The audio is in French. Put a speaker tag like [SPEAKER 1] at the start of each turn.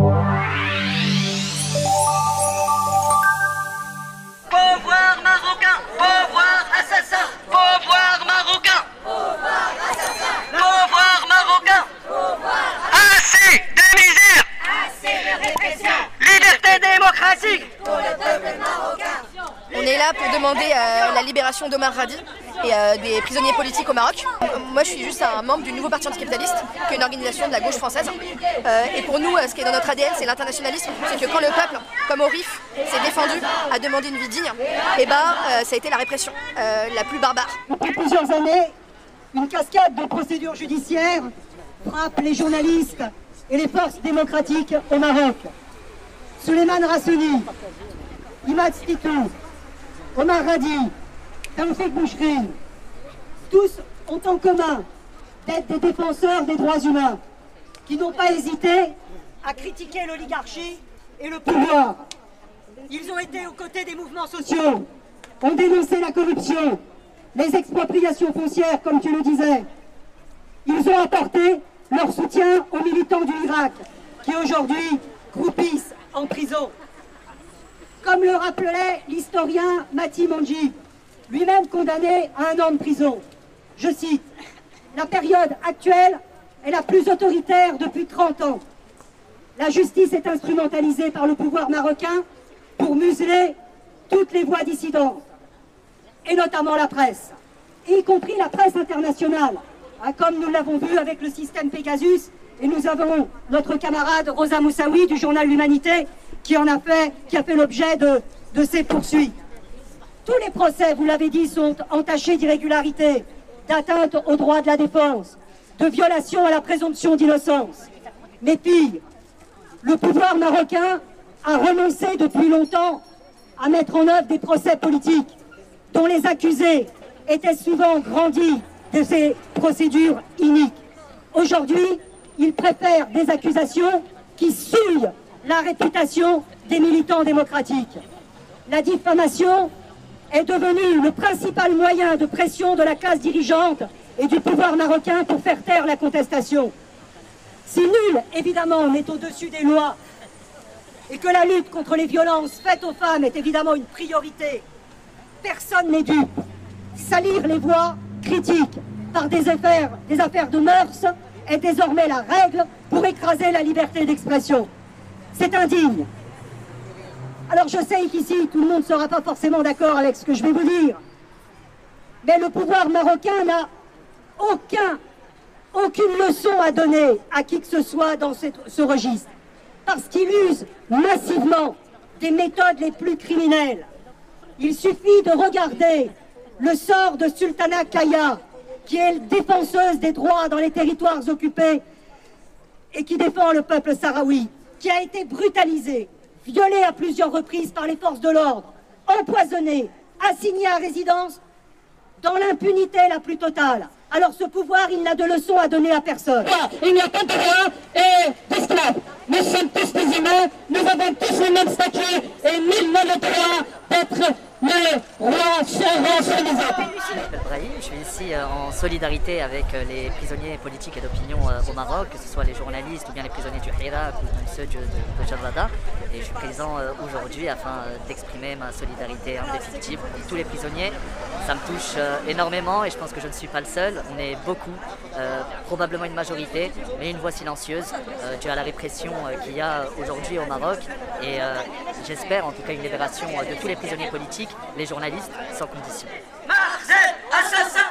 [SPEAKER 1] Pouvoir marocain, pouvoir assassin, pouvoir marocain, pouvoir marocain, assez de misère,
[SPEAKER 2] Assez de répression
[SPEAKER 1] liberté démocratique.
[SPEAKER 2] pour le peuple marocain.
[SPEAKER 3] On est là pour demander la libération d'Omar Hadi et des prisonniers politiques au Maroc. Moi, je suis juste un membre du Nouveau Parti Anticapitaliste, qui est une organisation de la gauche française. Et pour nous, ce qui est dans notre ADN, c'est l'internationalisme. C'est que quand le peuple, comme au RIF, s'est défendu, a demandé une vie digne, et ça a été la répression la plus barbare.
[SPEAKER 4] Depuis plusieurs années, une cascade de procédures judiciaires frappe les journalistes et les forces démocratiques au Maroc. Souleymane Rassoni, Imad Stitou, Omar Hadi, Taoufik Bouchri, tous ont en commun d'être des défenseurs des droits humains, qui n'ont pas hésité à critiquer l'oligarchie et le pouvoir. Ils ont été aux côtés des mouvements sociaux, ont dénoncé la corruption, les expropriations foncières, comme tu le disais. Ils ont apporté leur soutien aux militants du Irak, qui aujourd'hui croupissent en prison. Comme le rappelait l'historien Mati Manji, lui-même condamné à 1 an de prison. Je cite, « La période actuelle est la plus autoritaire depuis 30 ans. La justice est instrumentalisée par le pouvoir marocain pour museler toutes les voix dissidentes, et notamment la presse, y compris la presse internationale, comme nous l'avons vu avec le système Pegasus, et nous avons notre camarade Rosa Moussaoui du journal L'Humanité qui a fait l'objet de ces poursuites. Tous les procès, vous l'avez dit, sont entachés d'irrégularités, d'atteinte aux droits de la défense, de violation à la présomption d'innocence. Mais pire, le pouvoir marocain a renoncé depuis longtemps à mettre en œuvre des procès politiques dont les accusés étaient souvent grandis de ces procédures iniques. Aujourd'hui, ils préfèrent des accusations qui souillent la réputation des militants démocratiques. La diffamation est devenue le principal moyen de pression de la classe dirigeante et du pouvoir marocain pour faire taire la contestation. Si nul, évidemment, n'est au-dessus des lois et que la lutte contre les violences faites aux femmes est évidemment une priorité, personne n'est dupe. Salir les voix critiques par des affaires de mœurs est désormais la règle pour écraser la liberté d'expression. C'est indigne. Alors je sais qu'ici, tout le monde ne sera pas forcément d'accord avec ce que je vais vous dire, mais le pouvoir marocain n'a aucune leçon à donner à qui que ce soit dans ce registre, parce qu'il use massivement des méthodes les plus criminelles. Il suffit de regarder le sort de Sultana Kaya, qui est défenseuse des droits dans les territoires occupés et qui défend le peuple sahraoui, qui a été brutalisée, violée à plusieurs reprises par les forces de l'ordre, empoisonnée, assignée à résidence dans l'impunité la plus totale. Alors ce pouvoir, il n'a de leçons à donner à personne. Il n'y a pas de roi et d'esclaves. Nous sommes tous des humains, nous avons tous le même statut et nul n'a le droit d'être le roi sur les autres.
[SPEAKER 5] Brahim, je suis ici en solidarité avec les prisonniers politiques et d'opinion au Maroc, que ce soit les journalistes ou bien les prisonniers du Hirak ou même ceux de Jarrada. Et je suis présent aujourd'hui afin d'exprimer ma solidarité indéfectible pour tous les prisonniers. Ça me touche énormément et je pense que je ne suis pas le seul. On est beaucoup, probablement une majorité, mais une voix silencieuse due à la répression qu'il y a aujourd'hui au Maroc. Et j'espère en tout cas une libération de tous les prisonniers politiques, les journalistes, sans condition.
[SPEAKER 1] Marzel, assassin!